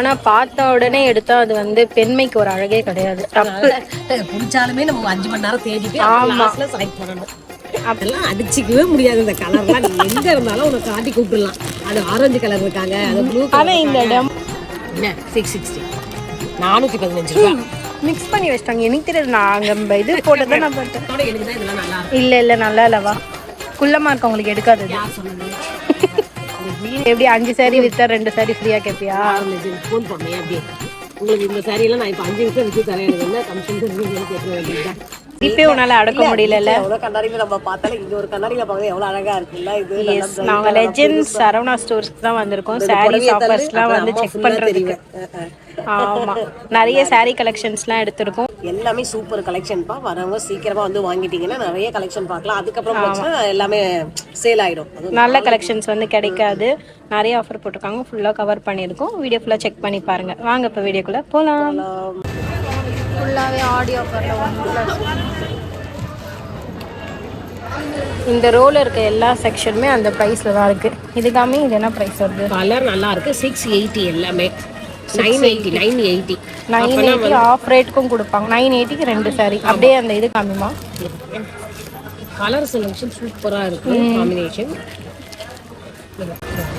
ஆனா பார்த்த உடனே எடுத்தா அது வந்து பெண்மைக்கு ஒரு அழகே கிடையாது. தப்பு. புடிச்சாலுமே நம்ம 5 மணி நேரம் தேடிட்டு ஆமா. லாஸ்ட்ல செலக்ட் பண்ணணும். அதெல்லாம் அடிச்சிக்கவே முடியாது. இந்த கலர்லாம் நீ எங்க இருந்தாலும் உன்னை காட்டி கூப்பிடலாம். அது ஆரஞ்சு கலர் இருக்காங்க, அது ப்ளூ ஆனா கலர் இந்த இருக்காங்க. என்ன 660 415 ரூபாய் மிக்ஸ் பண்ணி வச்சிட்டாங்க. எனக்கு தெரியாது. நாங்க இது போட்டதான் நான் பார்த்தேன். எனக்கு தான் இதெல்லாம் நல்லா இருக்கும். இல்ல நல்லா இல்லவா, குள்ளமா இருக்கவங்களுக்கு எடுக்காது. யார் சொன்னது? எப்படி 5 சாரி வித்தா 2 சாரி ஃப்ரீயா கேட்பியா? ஃபோன் பண்ணேன். அப்படியே உங்களுக்கு இந்த சாரியெல்லாம் நான் இப்போ 5 நிமிஷம் விற்று தரேன், எனக்கு என்ன கமிஷன் கேட்க வேண்டியதுதான். இப்பே உன்னால அடக்க முடியல. எவ்வளவு கண்ணாடியில நம்ம பார்த்தாலும் இங்க ஒரு கண்ணாடியில பார்க்கறது எவ்வளவு அழகா இருக்குல்ல. இது நாங்க லெஜெண்ட்ஸ் சரவணா ஸ்டோர்ஸ்க்கு தான் வந்திருக்கோம். சாரீஸ் ஆஃபர்ஸ்லாம் வந்து செக் பண்றதுக்கு. ஆமா, நிறைய சாரி கலெக்ஷன்ஸ்லாம் எடுத்திருக்கோம். எல்லாமே சூப்பர் கலெக்ஷன்ப்பா. வரவங்க சீக்கிரமா வந்து வாங்கிட்டீங்கன்னா நிறைய கலெக்ஷன் பார்க்கலாம். அதுக்கப்புறம் எல்லாமே சேல் ஆயிடும். நல்ல கலெக்ஷன்ஸ் வந்து கிடைக்காது. நிறைய ஆஃபர் போட்டிருக்காங்க. ஃபுல்லா கவர் பண்ணியிருக்கோம். வீடியோ ஃபுல்லா செக் பண்ணி பாருங்க. வாங்க இப்போ வீடியோக்குள்ள போலாம். ஃபுல்லாவே ஆடியோ ஆஃபர்ல இந்த ரோல இருக்க எல்லா செக்ஷனுமே அந்த பிரைஸ்ல தான் இருக்கு. இதுக்காமே இது என்ன பிரைஸ் வருது? கலர் நல்லா இருக்கு. 680 எல்லாமே 980 980 ஆஃப் ரேட்க்கும் கொடுப்பாங்க. 980க்கு 2 சாரி. அப்படியே அந்த இது காமிமா. கலர் செலக்ஷன் சூப்பரா இருக்கு. காம்பினேஷன்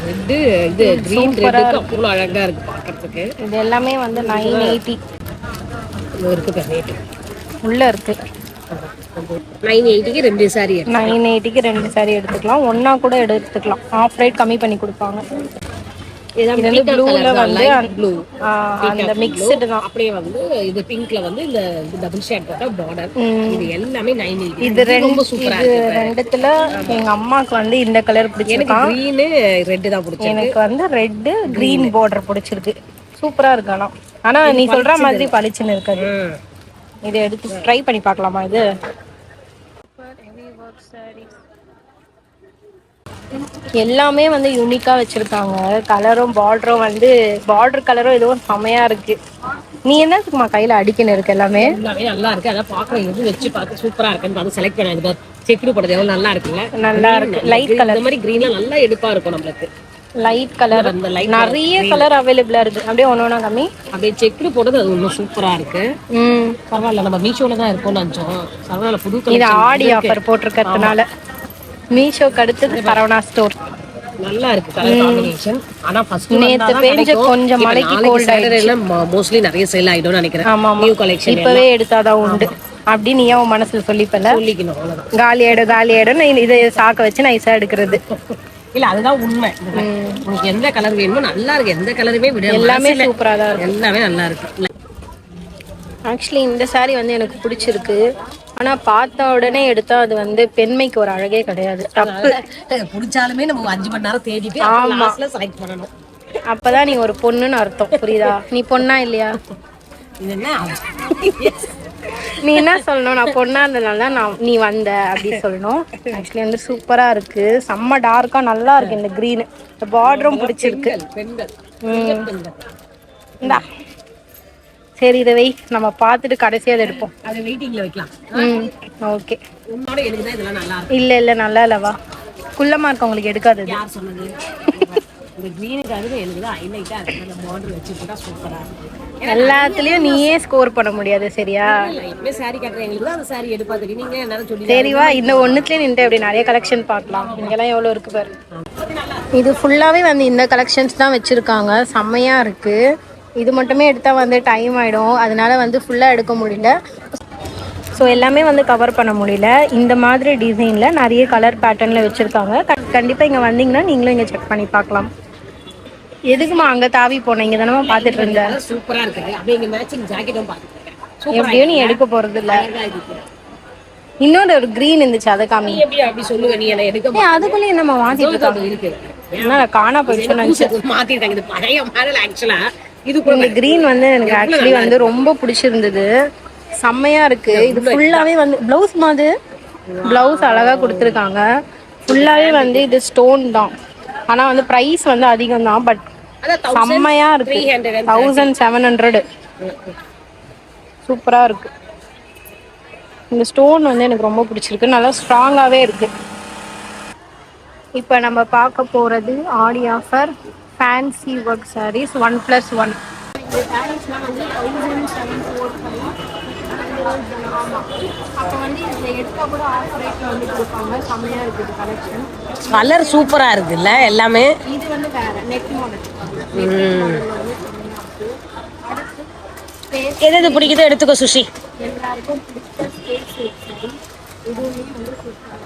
ரெட் இது கிரீன் ரெட்டுக்கு அவ்வளோ அழகா இருக்கு பார்க்கிறதுக்கு. இது எல்லாமே வந்து 980 இருக்கு. ரேட் உள்ள இருக்கு. 980க்கு 2 சாரி. 980க்கு 2 சாரி எடுத்துக்கலாம். ஒன்னா கூட எடுத்துக்கலாம். ஆஃப் ரேட் கம்மி பண்ணி கொடுப்பாங்க. இது வந்து ப்ளூல வந்து அந்த மிக்ஸ்டு தான். அப்படியே வந்து இது பிங்க்ல வந்து இந்த டபுள் ஷேட் போட்ட பார்டர். இது எல்லாமே 980. இது ரொம்ப சூப்பரா இருக்கு. ரெண்டுத்துல எங்க அம்மாக்கு வந்து இந்த கலர் பிடிச்சிருக்கு. எனக்கு கிரீன் ரெட் தான் பிடிச்சிருக்கு. எனக்கு வந்து ரெட் கிரீன் பார்டர் பிடிச்சிருக்கு. சூப்பரா இருக்கு. ஆனா நீ சொல்ற மாதிரி பளிச்சுன்னு இருக்காது. இதை எடுத்து ட்ரை பண்ணி பார்க்கலாமா? இது எல்லாமே வந்து யூனிக்கா வச்சிருக்காங்க. கலரும் பார்டரும் வந்து பார்டர் கலரும் ஏதோ செமையா இருக்கு. நீ என்னத்துக்குமா கையில அடிக்கணும் இருக்கு? எல்லாமே நல்லா இருக்கு. அதான் பாக்குறேன். எது வச்சு பார்த்து சூப்பரா இருக்குன்னு பார்த்து செலக்ட் பண்ணி செக்டு போடுறது எவ்வளவு நல்லா இருக்குல்ல. நல்லா இருக்கு. லைட் கலர், இந்த மாதிரி கிரீன்ல நல்லா எடுப்பா இருக்கும் நம்மளுக்கு. லைட் கலர் நிறைய கலர் அவைலபிளா இருக்கு. அப்படியே ஒண்ணா கம்மி அப்படியே செக்டு போடுறது அது இன்னும் சூப்பரா இருக்கு. பரவாயில்ல. நம்ம மீஷோல தான் இருக்கோம்னு நினைச்சோம். பரவாயில்ல. புது இது ஆடி ஆஃபர் போட்டிருக்கிறதுனால மீஷோக்கு அடுத்தது சரவணா ஸ்டோர். நல்லா இருக்கு கலர் காம்பினேஷன். ஆனா ஃபர்ஸ்ட் நேத்து பேஞ்ச கொஞ்சம் மலைக்கு கோல்ட் ஆயிடுச்சு. மோஸ்ட்லி நிறைய சேல் ஆயிடும்னு நினைக்கிறேன். ஆமா, நியூ கலெக்ஷன் இப்பவே எடுத்தாதான் உண்டு அப்படி நீ உன் மனசுல சொல்லிப்பல. சொல்லிக்கணும் அவ்வளவுதான். காலி ஆயிடும் இதை சாக்க வச்சு நைஸா எடுக்கிறது. இல்ல அதுதான் உண்மை. உங்களுக்கு எந்த கலர் வேணுமோ நல்லா இருக்கு. எந்த கலருமே விட எல்லாமே சூப்பரா தான் இருக்கு. எல்லாமே நல்லா இருக்கு. ஆக்சுவலி இந்த சாரி வந்து எனக்கு பிடிச்சிருக்கு. ஆனா பார்த்த உடனே எடுத்தா அது வந்து பெண்மைக்கு ஒரு அழகே கிடையாது. தப்பு. பிடிச்சாலுமே நம்ம 5 மணி நேரம் தேடிட்டு லாஸ்ட்ல செலக்ட் பண்ணணும். அப்பதான் நீ ஒரு பொண்ணுன்னு அர்த்தம். புரியுதா? நீ பொண்ணா இல்லையா? இது என்ன நீ என்ன சொல்லணும்? நான் பொண்ணா இருந்ததுனால தான் நீ வந்த அப்படி சொல்லணும். ஆக்சுவலி வந்து சூப்பரா இருக்கு. செம்ம டார்க்கா நல்லா இருக்கு. இந்த கிரீன் இந்த பார்டரும் பிடிச்சிருக்கு. இந்தா சரி, இதை வை. நம்ம பார்த்துட்டு கடைசியா அதை எடுப்போம். அது வெயிட்டிங்ல வைக்கலாம். ஓகே. உன்னோட எனக்கு தான் இதெல்லாம் நல்லா இருக்கு. இல்ல நல்லா இல்லவா, குள்ளமா இருக்கவங்களுக்கு எடுக்காது. யார் சொன்னது? இந்த கிரீனுக்காக எனக்கு தான் ஹைலைட்டா இருக்கு. அந்த பார்டர் வச்சு போட்டா சூப்பரா இருக்கு. எல்லாத்துலயும் நீயே ஸ்கோர் பண்ண முடியாது. சரியா? எப்பவுமே சாரி கட்டுறேன். எங்களுக்கு தான் அந்த சாரி எடுப்பா தெரியும். நீங்க எல்லாரும் சொல்லி சரிவா, இந்த ஒண்ணுத்துலயே நின்று அப்படி நிறைய கலெக்ஷன் பார்க்கலாம். இங்கெல்லாம் எவ்வளவு இருக்கு பாரு. இது ஃபுல்லாவே வந்து இந்த கலெக்ஷன்ஸ் தான் வச்சிருக்காங்க. செம்மையா இருக்கு. இது மட்டுமே எடுத்தா வந்து டைம் ஆயிடும். அதனால வந்து ஃபுல்லா எடுக்க முடியல. ஸோ எல்லாமே வந்து கவர் பண்ண முடியல. இந்த மாதிரி டிசைனில் நிறைய கலர் பேட்டர்னில் வச்சுருக்காங்க. கண்டிப்பாக இங்கே வந்தீங்கன்னா நீங்களும் இங்கே செக் பண்ணி பார்க்கலாம். எதுக்குமா அங்கே தாவி போனேன்? இங்கே தானே பார்த்துட்டு இருந்தேன். சூப்பராக இருக்குது. அப்படியே இங்கே மேட்சிங் ஜாக்கெட்டும் பார்த்துருக்கேன். எப்படியோ நீ எடுக்க போகிறது இல்லை. இன்னொரு ஒரு க்ரீன் இருந்துச்சு, அதை காமி. அப்படி சொல்லுங்க. நீ என்ன எடுக்க அதுக்குள்ளே என்னம்மா மாற்றிட்டு இருக்கு? என்ன காணா போயிடுச்சுன்னு நினச்சி மாற்றிட்டாங்க. இது பழைய மாடல். ஆக்சுவலாக இது இந்த கிரீன் வந்து எனக்கு ஆக்சுவலி வந்து ரொம்ப பிடிச்சிருந்தது. செம்மையா இருக்கு. இது ஃபுல்லாவே வந்து பிளவுஸ் மாதிரி பிளவுஸ் அழகா கொடுத்துருக்காங்க. ஃபுல்லாவே வந்து இது ஸ்டோன் தான். ஆனா வந்து பிரைஸ் வந்து அதிகம் தான். பட் செம்மையா இருக்கு. 1700 சூப்பரா இருக்கு. இந்த ஸ்டோன் வந்து எனக்கு ரொம்ப பிடிச்சிருக்கு. நல்லா ஸ்ட்ராங்காவே இருக்கு. இப்போ நம்ம பார்க்க போறது ஆடி ஆஃபர் ஃபேன்சி ஒர்க் சாரீஸ் 1+1. இந்த சாரீஸ்லாம் வந்து 1745. ஆமாம், அப்போ வந்து இதில் எடுத்தால் கூட ஆஃப் ரேட்டில் வந்து கொடுப்பாங்க. செம்மையாக இருக்குது கலெக்ஷன். கலர் சூப்பராக இருக்குல்ல எல்லாமே. இது வந்து வேறு நெக் மாடல். எது எது பிடிக்குதோ எடுத்துக்கோ சுஷி. எல்லாருக்கும் பிடிச்ச ஸ்பேஸ் சாரி. இதுவுமே வந்து சூப்பராக.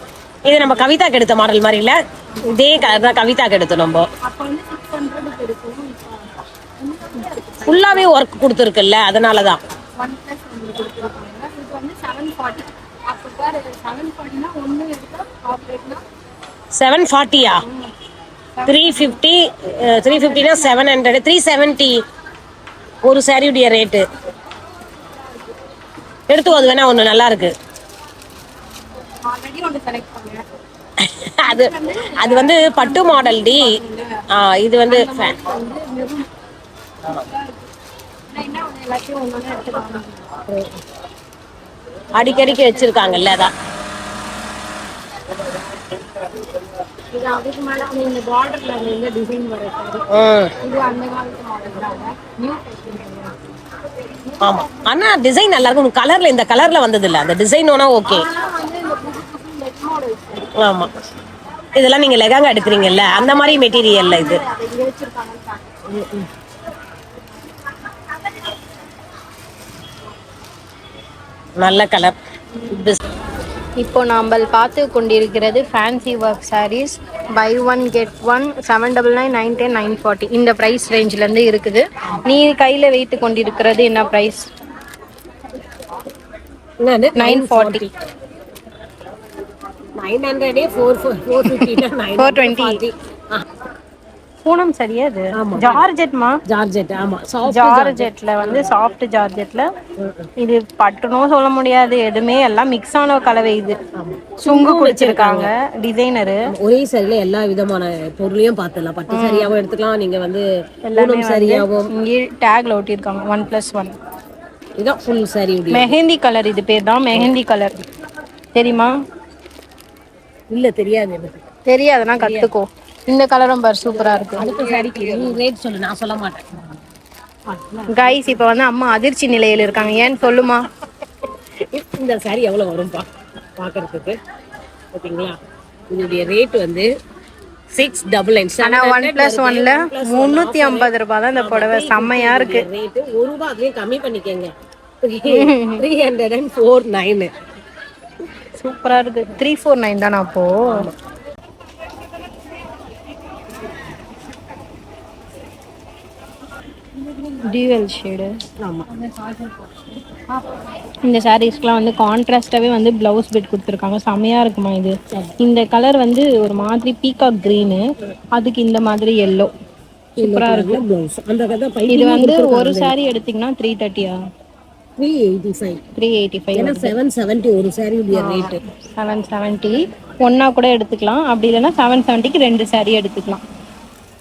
இது நம்ம கவிதாக்கு எடுத்த மாடல் மாதிரி இல்லை, இதே கலர் தான் கவிதாக்கு எடுத்தோம் நம்ம. அப்போ வந்து 600 இருக்கும். ஃபுல்லாகவே ஒர்க் கொடுத்துருக்குல்ல, அதனால தான் 1+1 கொடுத்துருக்காங்க. இது வந்து 740. அப்போ பாரு 740னா ஒன்று எடுத்தால் ஆஃப் ரேட்னா 740யா? 350. 350னா 700. 370 ஒரு சாரியுடைய ரேட்டு. எடுத்துக்கோ, அது வேணா ஒன்று நல்லா இருக்கு. ஆல்ரெடி ஒன்று செலக்ட் பண்ணேன். அது அது வந்து பட்டு மாடல் டி. இது வந்து ஃபேன். அடிக்கடிக்கு வச்சிருக்காங்கல்ல, அதான். இது அதுக்கு மேலே இந்த பார்டர்ல இந்த டிசைன் வர சாரி. இது அந்த காலத்து மாடல் தான். New fashion. ஆமா, ஆனா டிசைன் நல்லா இருக்கும். கலர்ல இந்த கலர்ல வந்தது இல்ல, அந்த டிசைனோனா ஓகே. வந்து இந்த புது புது நெக் மாடல்ஸ். ஆமா, இதெல்லாம் நீங்க லெகாங்க எடுக்கிறீங்கல்ல, அந்த மாதிரி மெட்டீரியல்ல இது. அதை இங்க வச்சிருக்காங்க. நல்ல கலர். இப்போ நாம் பார்த்து கொண்டிருக்கிறது fancy work sarees. Buy 1 get 1 799, 910, 940 இந்த ப்ரைஸ் ரேஞ்சிலேருந்து இருக்குது. நீ கையில் வைத்து கொண்டிருக்கிறது என்ன ப்ரைஸ்? 940. 900 420. பூனம் சரியா? இது ஜார்ஜெட்மா? ஜார்ஜெட். ஆமா, ஜார்ஜெட்ல வந்து சாஃப்ட் ஜார்ஜெட்ல. இது பட்டுனும் சொல்ல முடியாது, எதுவுமே எல்லாம் மிக்ஸ் ஆன கலவை. இது சுங்கு குடிச்சிருக்காங்க டிசைனரு. ஒரே சரியில எல்லா விதமான பொருளையும் பார்த்துடலாம். பட்டு சரியாவும் எடுத்துக்கலாம், நீங்க வந்து எல்லாமே சரியாவும். இங்கே டேக்ல ஒட்டியிருக்காங்க 1+1. இதான் ஃபுல் சாரி. மெஹந்தி கலர், இது பேர் தான் மெஹந்தி கலர். தெரியுமா? இல்ல, தெரியாது எனக்கு. தெரியாதுன்னா கத்துக்கோ. இந்த கலரும் பார் சூப்பரா இருக்கு. அடுத்த சாரிக்கு நீ ரேட் சொல்லு, நான் சொல்ல மாட்டேன். கைஸ், இப்போ வந்து அம்மா அதிர்ச்சி நிலையில் இருக்காங்க. ஏன்னு சொல்லுமா? இந்த சாரி எவ்வளவு வரும் பாக்குறதுக்கு ஓகேங்களா? இதோடைய ரேட் வந்து 699. ஆனா 1+1ல 350 ரூபாய் தான் இந்த புடவை. செம்மையா இருக்கு. ரேட் 1 ரூபாய் அதுலயும் கம்மி பண்ணிக்கங்க. 349. சூப்பரா இருக்கு. 349 தானா அப்போ? Dual shade. ஆமா, இந்த சாரீஸ்க்குலாம் வந்து கான்ட்ராஸ்டாவே வந்து பிளவுஸ் பிட் கொடுத்துருக்காங்க. செமையா இருக்குமா இது? இந்த கலர் வந்து ஒரு மாதிரி பீகாக் கிரீனு, அதுக்கு இந்த மாதிரி எல்லோ. சூப்பரா இருக்கு. இது வந்து ஒரு சாரி எடுத்தீங்கன்னா 330யா? 385. 385. ஏன்னா 770 ஒரு சாரி ரேட். 770 ஒன்னா கூட எடுத்துக்கலாம், அப்படி இல்லைன்னா 770க்கு 2 சாரி எடுத்துக்கலாம்.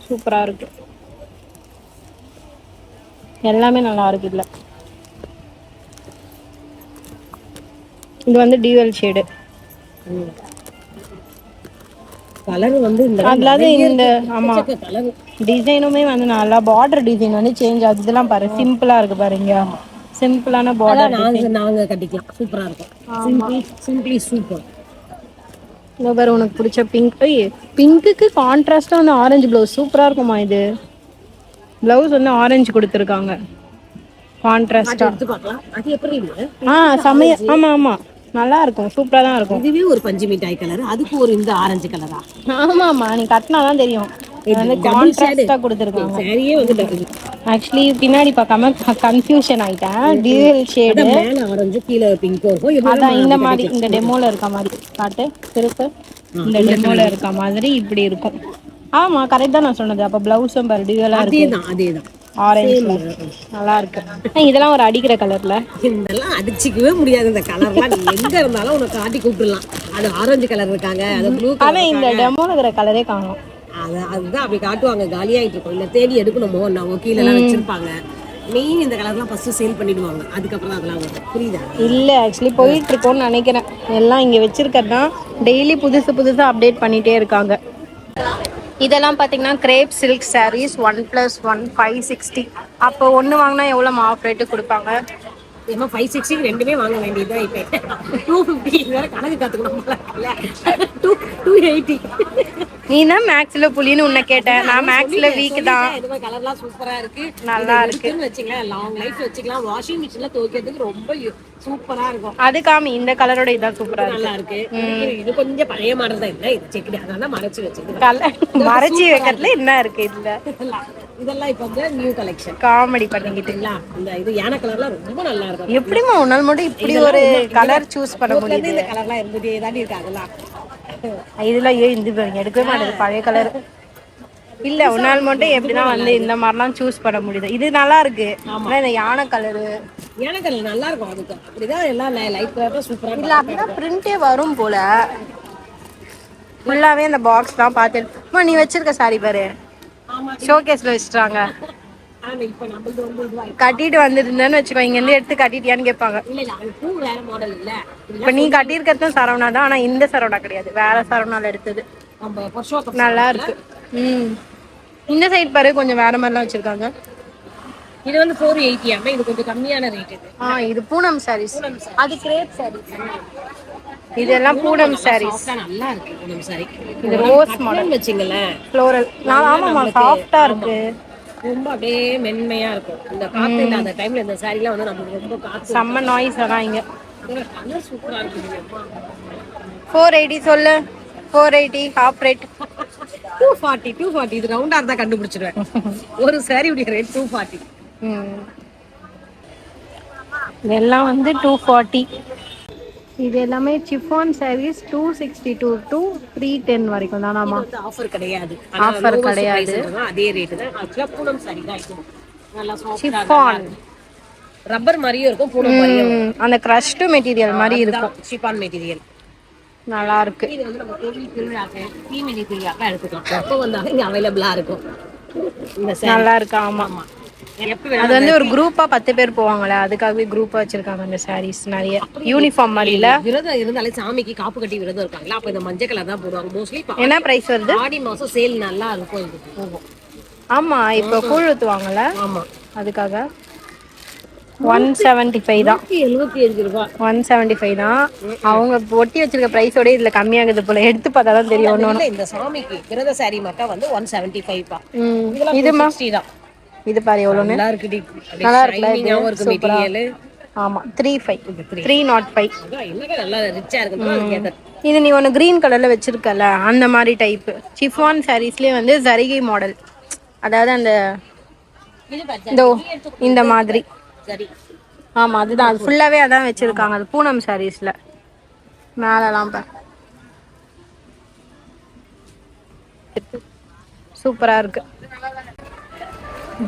சூப்பரா இருக்கு. எல்லாமே நல்லா இருக்கு. இதுல இது வந்து டியூவல் ஷேடு. கலர் வந்து இந்த ஆமா டிசைனுமே வந்து நல்லா பார்டர் டிசைன் வந்து சேஞ்ச் ஆகுது. இதெல்லாம் பாரு சிம்பிளா இருக்கு பாருங்க. சிம்பிளான பார்டர் நாங்க கட்டிக்கலாம். சூப்பரா இருக்கும். Simply super. இந்த பாரு உனக்கு பிடிச்ச பிங்க். பிங்க்குக்கு கான்ட்ராஸ்டா வந்து ஆரஞ்சு ப்ளவுஸ் சூப்பரா இருக்குமா? இது ப்ளவுஸ் வந்து ஆரஞ்சு கொடுத்துருக்காங்க கான்ட்ராஸ்டா. அது எப்படி இருக்கு? செமையா. ஆமா ஆமா, நல்லா இருக்கும். சூப்பரா தான் இருக்கும். இதுவே ஒரு பஞ்சு மிட்டாய் கலர், அதுக்கு ஒரு இந்த ஆரஞ்சு கலரா? ஆமாமா, நீ கட்டினாதான் தெரியும். இது வந்து கான்ட்ராஸ்டா கொடுத்துருக்காங்க. சரியே வந்து ஆக்சுவலி பின்னாடி பார்க்காம கன்ஃபியூஷன் ஆயிட்டேன். டியூவல் ஷேடு, மேல ஆரஞ்சு கீழே பிங்க் இருக்கும். அதான் இந்த மாதிரி இந்த டெமோல இருக்க மாதிரி காட்டு திருப்பு. இந்த டெமோல இருக்க மாதிரி இப்படி இருக்கும். ஆமா, கரெக்ட் தான் நான் சொன்னது. அப்ப பிளவுஸும் பாரு டியூவலா இருக்கு. அதேதான் ஆரஞ்சு நல்லா இருக்கு. இதெல்லாம் ஒரு அடிக்கிற கலர்ல. இதெல்லாம் அடிச்சிக்கவே முடியாது. இந்த கலர்லாம் நீ எங்க இருந்தாலும் உனக்கு காட்டி கூப்பிடலாம். அது ஆரஞ்சு கலர் இருக்காங்க, அது ப்ளூ கலர். ஆனா இந்த டெமோல இருக்கிற கலரே காணும். அதுதான் அப்படி காட்டுவாங்க. காலியாயிட்டு இருக்கும், இல்ல தேடி எடுக்கணுமோ நம்ம கீழே எல்லாம் வச்சிருப்பாங்க. மெயின் இந்த கலர்லாம் ஃபர்ஸ்ட் சேல் பண்ணிடுவாங்க, அதுக்கப்புறம் அதெல்லாம் வரும். புரியுதா? இல்ல, ஆக்சுவலி போயிட்டு இருக்கோம்னு நினைக்கிறேன். எல்லாம் இங்க வச்சிருக்கதான் டெய்லி புதுசு புதுசா அப்டேட் பண்ணிட்டே இருக்காங்க. இதெல்லாம் பார்த்தீங்கன்னா கிரேப் சில்க் சாரீஸ் 1+1 560. அப்போ ஒன்று வாங்கினா எவ்வளோ ஆஃப் ரேட்டு கொடுப்பாங்க? ஏமா 560 ரெண்டுமே வாங்க வேண்டியதுதான். இப்போ 250 வேற கணக்கு கற்றுக்கணும். 280. நீ தான் மேக்ஸ்ல புலின்னு உன்னை கேட்டேன். நான் மேக்ஸ்ல வீக் தான். இதுவே கலர்லாம் சூப்பரா இருக்கு, நல்லா இருக்கு. வச்சுக்கலாம், லாங் லைஃப் வச்சுக்கலாம். வாஷிங் மிஷின்ல துவைக்கிறதுக்கு ரொம்ப சூப்பரா இருக்கும். அது காமி, இந்த கலரோட இதான் சூப்பரா இருக்கு. நல்லா இருக்கு. இது கொஞ்சம் பழைய மாடல் தான். இல்ல இது செக்குடு, அதனால மறைச்சு வச்சிருக்கேன். மறைச்சி வைக்கிறதுல என்ன இருக்கு இதுல? இதெல்லாம் இப்போ வந்து நியூ கலெக்ஷன். காமெடி பண்ணிக்கிட்டீங்களா? இந்த இது யானை கலர்லாம் ரொம்ப நல்லா இருக்கும். எப்படிமா உன்னால் மட்டும் இப்படி ஒரு கலர் சூஸ் பண்ண முடியுது? இந்த கலர்லாம் இருந்துட்டே தான் இருக்காங்களா? இதுல ஏன் இந்த எடுக்கவே மாட்டேது பழைய கலர். இல்ல உன்னால் மட்டும் எப்படிதான் வந்து இந்த மாதிரிலாம் சூஸ் பண்ண முடியுது? இது நல்லா இருக்கு. ஆனா இந்த யானை கலரு, யானை கலர் நல்லா இருக்கும். அதுக்கு அப்படிதான் எல்லாம் லைட் கலர் சூப்பரா. இல்ல அப்படிதான் பிரிண்டே வரும் போல. ஃபுல்லாவே அந்த பாக்ஸ் தான் பார்த்து. நீ வச்சிருக்க சாரி பாரு, ஷோகேஸ்ல வச்சுட்டாங்க. கட்டிட்டு வந்துருந்தேன்னு வச்சுக்கோ, இங்க இருந்து எடுத்து கட்டிட்டியான்னு கேட்பாங்க. இப்ப நீ கட்டியிருக்கிறது சரவணா தான், ஆனா இந்த சரவணா கிடையாது, வேற சரவணால எடுத்தது. நல்லா இருக்கு. இந்த சைட் பாரு, கொஞ்சம் வேற மாதிரிலாம் வச்சிருக்காங்க. இது வந்து 480. ஆமா, இது கொஞ்சம் கம்மியான ரேட். இது பூனம் சாரீஸ், அது கிரேப் சாரீஸ். இதெல்லாம் பூனம் சாரீஸ். நல்லா இருக்கு பூனம் சாரி. இது ரோஸ் மாடல் வச்சிங்களே, ஃப்ளோரல். ஆமாமா, சாஃப்ட்டா இருக்கு, ரொம்ப அப்படியே மென்மையா இருக்கும். இந்த காத்து இல்லாத டைம்ல இந்த சாரிலாம் வந்து நமக்கு ரொம்ப காத்து, செம்ம நாய்ஸ். ஆனால் இங்க கலர் சூப்பரா இருக்கு. 480 சொல்லு. 480 ஹாஃப் ரேட். 240. இது ரவுண்டா இருந்தா கண்டுபிடிச்சிடுவேன். ஒரு சாரி உடைய ரேட் 240. இதெல்லாம் வந்து 240. இது எல்லாமே சிஃபான் சாரீஸ். 262 to 310 வரைக்கும் தானாமா? ஆஃபர் கிடையாது. ஆஃபர் கிடையாது, அதே ரேட் தான். ஆக்சுவலா பூனம் சாரி தான் இது. நல்லா சிஃபான் ரப்பர் மாதிரியும் இருக்கும், பூனம் மாதிரியும். அந்த கிரஷ்டு மெட்டீரியல் மாதிரி இருக்கும். சிஃபான் மெட்டீரியல் நல்லா இருக்கு. இது வந்து நம்ம கோவில் திருவிழாக்கு, தீமிதி திருவிழாக்கா எடுத்துக்கலாம். எப்போ வந்தாலும் இங்க அவைலபிளா இருக்கும். இந்த நல்லா இருக்கு. ஆமா, அது வந்து ஒரு குரூப்பா 10 பேர் போவாங்களே, அதுக்காகவே குரூப்பா வச்சிருக்காங்க அந்த சாரீஸ். நிறைய யூனிஃபார்ம் மாதிரி இல்ல. விரதம் இருந்தாலே சாமிக்கு காப்பு கட்டி விரதம் இருக்காங்களா, அப்ப இந்த மஞ்சள் கலர் தான் போடுவாங்க மோஸ்ட்லி. என்ன பிரைஸ் வருது? ஆடி மாசம் சேல் நல்லா இருக்கும், இது போகும். ஆமா, இப்போ கூழ் ஊத்துவாங்கல்ல, ஆமா, அதுக்காக 175 தான். 75 ரூபாய். 175 தான். அவங்க ஒட்டி வச்சிருக்க பிரைஸோட இதுல கம்மியாகுது போல. எடுத்து பார்த்தா தான் தெரியும். ஒண்ணு இந்த சாமிக்கு விரத சாரி மட்டும் வந்து 175 பா. இதுமா 60 தான். இது பாரு எவ்வளவு நல்லா இருக்குடி, நல்லா இருக்குல இது மெட்டீரியல். ஆமா, 305. என்னங்க நல்லா ரிச்சா இருக்கு. இது நீ ஒன்னு கிரீன் கலர்ல வச்சிருக்கல, அந்த மாதிரி டைப் சிஃபான் சாரீஸ்லயே வந்து ஜரிகை மாடல். அதாவது அந்த இந்த மாதிரி. ஆமா, அதுதான். அது ஃபுல்லாவே அதான் வச்சிருக்காங்க. அது பூனம் சாரீஸ்ல மேலலாம் பாரு, சூப்பரா இருக்கு.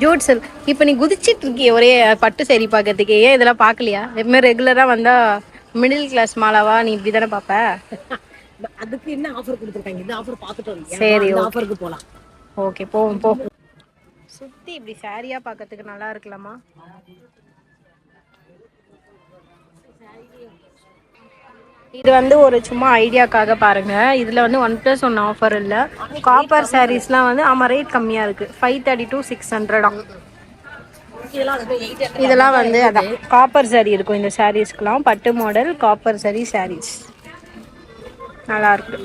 Jude silk. இப்போ நீ குதிச்சிட்டு இருக்கிய ஒரே பட்டு சரி பார்க்கறதுக்கு, ஏன் இதெல்லாம் பார்க்கலையா? எப்பவுமே ரெகுலரா வந்தா மிடில் கிளாஸ் மாலாவா நீ இப்படி தானே பார்ப்ப? அதுக்கு என்ன ஆஃபர் கொடுத்துருக்காங்க, இந்த ஆஃபர் பார்த்துட்டோம். சரி, ஆஃபருக்கு போகலாம். ஓகே, போவோம் போ. சுத்தி இப்படி சாரியா பார்க்கறதுக்கு நல்லா இருக்கலாமா? இது வந்து ஒரு சும்மா ஐடியாக்காக பாருங்க. இதுல வந்து 1+1 ஆஃபர் இல்ல. காப்பர் சாரீஸ்லாம் வந்து ஆமா ரேட் கம்மியா இருக்கு. 530 to 600. இதெல்லாம் வந்து அதான் காப்பர் சாரி இருக்கும். இந்த சாரீஸ்க்குலாம் பட்டு மாடல் காப்பர் சாரி சாரீஸ் நல்லா இருக்கு.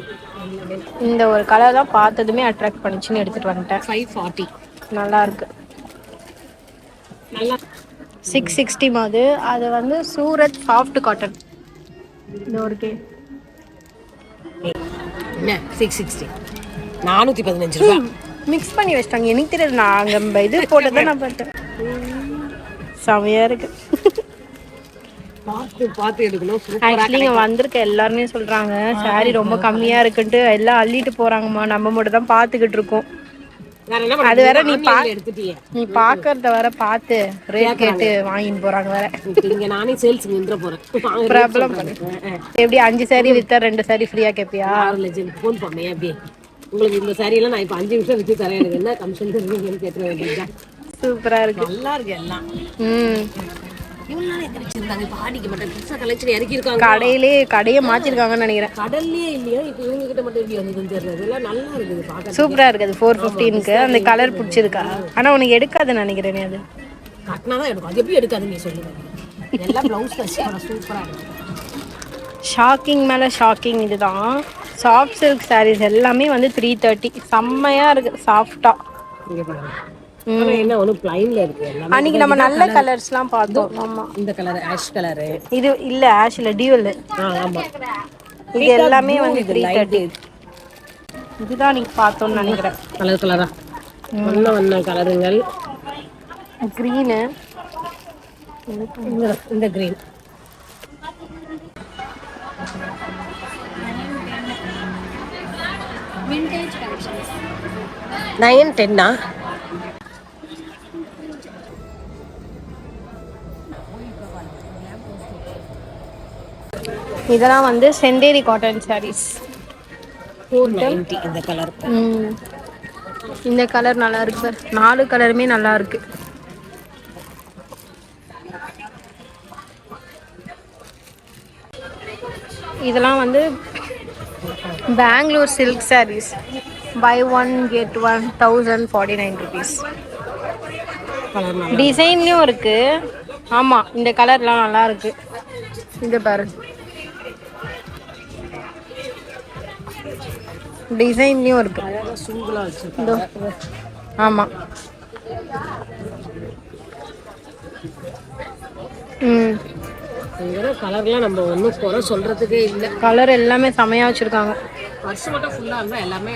இந்த ஒரு கலர் தான் பார்த்ததுமே அட்ராக்ட் பண்ணிச்சுன்னு எடுத்துட்டு வந்துட்டேன். 540 நல்லா இருக்கு. 660 மாதிரி. அது வந்து சூரத் சாஃப்ட் காட்டன். இது ஒருக்கே என்ன 660 415 ரூபாய் மிக்ஸ் பண்ணி வச்சிட்டாங்க. எனக்கு தெரியாது, நான் அங்க இது போட்டதை நான் பார்த்தேன். செமையா இருக்கு. பார்த்து எடுக்கணும். ஆக்சுவலி இங்க வந்திருக்க எல்லாருமே சொல்றாங்க சாரி ரொம்ப கம்மியா இருக்குன்ட்டு. எல்லாம் அள்ளிட்டு போறாங்கம்மா, நம்ம மட்டும் தான் பாத்துக்கிட்டு இருக்கோம். அது வேற நீ பாக்குறத வர பார்த்து ரேட் கேட்டு வாங்கிட்டு போறாங்க வேற. நானே சேல்ஸ் நின்ற போறேன். ப்ராப்ளம் எப்படி 5 சாரி வித்தா 2 சாரி ஃப்ரீயா கேப்பியா? ஃபோன் பண்ணேன். அப்படியே உங்களுக்கு இந்த சாரி எல்லாம் நான் இப்ப 5 நிமிஷம் வித்து தரேன், எனக்கு என்ன கமிஷன் தருவீங்கன்னு கேட்க வேண்டியதுதான். சூப்பரா இருக்கு, நல்லா இருக்கு எல்லாம். இவ்வளவு நாள் எங்க வச்சிருந்தாங்க இப்ப ஆடிக்கு மட்டும் புதுசா கலெக்ஷன் இறக்கி இருக்காங்க கடையை மாத்திருக்காங்கன்னு நினைக்கிறேன். கடல்லே இல்லையா இப்ப இவங்க கிட்ட மட்டும் எப்படி வந்ததுன்னு தெரியல. இதெல்லாம் நல்லா இருக்குது பாக்க சூப்பரா இருக்குது 415க்கு. அந்த கலர் பிடிச்சிருக்கா? ஆனா உனக்கு எடுக்காதுன்னு நினைக்கிறேன். அது கட்டினாதான் எடுக்கும். அது எப்படி எடுக்காதுன்னு நீ சொல்லுங்க. எல்லாம் பிளவுஸ் வச்சு சூப்பரா இருக்கும். ஷாக்கிங் மேலே ஷாக்கிங். இதுதான் சாஃப்ட் சில்க் சாரீஸ் எல்லாமே வந்து 330. செம்மையாக இருக்குது சாஃப்டாக. என்ன ஒன்று பிளைன்ல இருக்கு. அன்னைக்கு நம்ம நல்ல கலர்ஸ்லாம் பார்த்தோம். ஆமாம், இந்த கலர் ஆஷ் கலரு. இது இல்லை ஆஷ் இல்லை டியூவல். ஆமாம், இது எல்லாமே வந்து 330. இதுதான் நீங்க பார்த்தோன்னு நினைக்கிறேன். கலர் கலரா வண்ண கலருங்கள். க்ரீனு, இந்த கிரீன். Vintage collections 910. இதெல்லாம் வந்து செந்தேரி காட்டன் சாரீஸ் 490. இந்த கலர் இந்த கலர் நல்லா இருக்கு சார். 4 கலருமே நல்லா இருக்கு. இதெல்லாம் வந்து Bangalore silk sarees. Buy 1 get 1 1049 rupees. டிசைன்லயும் இருக்கு. ஆமா, இந்த கலர்லாம் நல்லா இருக்கு. இந்த பாரு, டிசைன்லயும் இருக்கு. சிங்கிளா வச்சிருக்காங்க. ஆமா. கலர்லாம் நம்ம ஒன்றும் குறை சொல்றதுக்கே இல்லை. கலர் எல்லாமே செமையா வச்சிருக்காங்க. பர்ஸ் மட்டும் ஃபுல்லாக இருந்தால் எல்லாமே.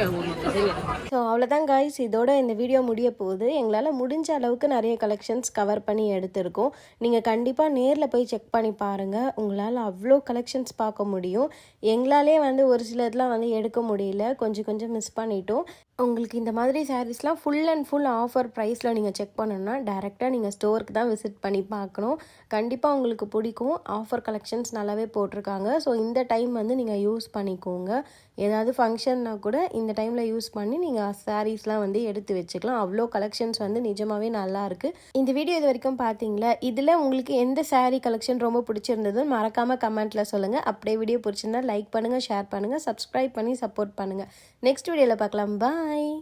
ஸோ அவ்வளோதான் காய்ஸ், இதோட இந்த வீடியோ முடிய போகுது. எங்களால் முடிஞ்ச அளவுக்கு நிறைய கலெக்ஷன்ஸ் கவர் பண்ணி எடுத்திருக்கோம். நீங்கள் கண்டிப்பாக நேரில் போய் செக் பண்ணி பாருங்கள். உங்களால் அவ்வளோ கலெக்ஷன்ஸ் பார்க்க முடியும். எங்களாலே வந்து ஒரு சிலதெலாம் வந்து எடுக்க முடியல, கொஞ்சம் மிஸ் பண்ணிட்டோம். உங்களுக்கு இந்த மாதிரி சாரீஸ்லாம் ஃபுல் அண்ட் ஃபுல் ஆஃபர் ப்ரைஸில் நீங்கள் செக் பண்ணணும்னா டேரெக்டாக நீங்கள் ஸ்டோருக்கு தான் விசிட் பண்ணி பார்க்கணும். கண்டிப்பாக உங்களுக்கு பிடிக்கும். ஆஃபர் கலெக்ஷன்ஸ் நல்லாவே போட்டிருக்காங்க. ஸோ இந்த டைம் வந்து நீங்கள் யூஸ் பண்ணிக்கோங்க. ஏதாவது ஃபங்க்ஷன்னா கூட இந்த டைமில் யூஸ் பண்ணி நீங்கள் சாரீஸ்லாம் வந்து எடுத்து வச்சுக்கலாம். அவ்வளோ கலெக்ஷன்ஸ் வந்து நிஜமாகவே நல்லாயிருக்கு. இந்த வீடியோ இது வரைக்கும் பார்த்தீங்களா? இதில் உங்களுக்கு எந்த சாரீ கலெக்ஷன் ரொம்ப பிடிச்சிருந்தது மறக்காமல் கமெண்ட்டில் சொல்லுங்கள். அப்படியே வீடியோ பிடிச்சிருந்தா லைக் பண்ணுங்கள், ஷேர் பண்ணுங்கள், சப்ஸ்கிரைப் பண்ணி சப்போர்ட் பண்ணுங்கள். நெக்ஸ்ட் வீடியோவில் பார்க்கலாம். பாய்.